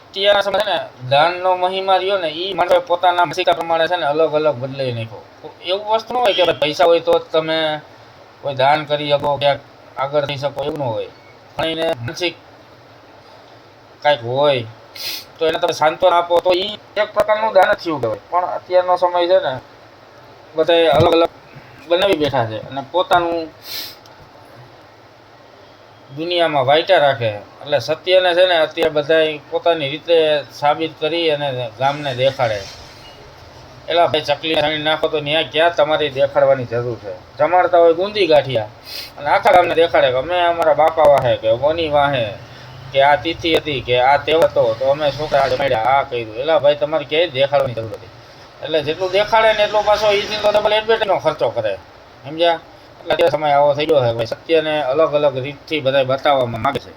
અત્યારના સમય છે ને દાનનો મહિમા રહ્યો ને એ માણસો પોતાના માનસિકતા પ્રમાણે છે ને અલગ અલગ બદલાઈ નાખ્યો. એવું વસ્તુ ન હોય કે પૈસા હોય તો જ તમે કોઈ દાન કરી શકો, ક્યાંક આગળ થઈ શકો, એવું ન હોય. પણ એને માનસિક કાંઈક હોય તો એને તમે સાંત્વના આપો તો એ એક પ્રકારનું દાન જ થયું કહેવાય. પણ અત્યારનો સમય છે ને બધા અલગ અલગ બનાવી બેઠા છે અને પોતાનું દુનિયામાં વાંચ્યા રાખે. એટલે સત્યને છે ને અત્યારે બધા પોતાની રીતે સાબિત કરી અને ગામને દેખાડે. એલા ભાઈ ચકલી છાણી નાખો તો ત્યાં ક્યાં તમારી દેખાડવાની જરૂર છે. જમાડતા હોય ગુંદી ગાંઠિયા અને આખા ગામને દેખાડે કે અમે અમારા બાપા વાહે કે મોની વાહે કે આ તિથિ હતી કે આ તહેવાર હતો તો અમે છોકરા જમાડ્યા આ કર્યું. એલા ભાઈ તમારે ક્યાંય દેખાડવાની જરૂર હતી. એટલે જેટલું દેખાડે ને એટલો પાછો એ તો ડબલ એડવર્ટાઈઝનો ખર્ચો કરે. સમજ્યા? એટલે સમય આવો થઈ ગયો છે ભાઈ સત્યને અલગ અલગ રીતથી બધા બતાવવામાં માગે છે.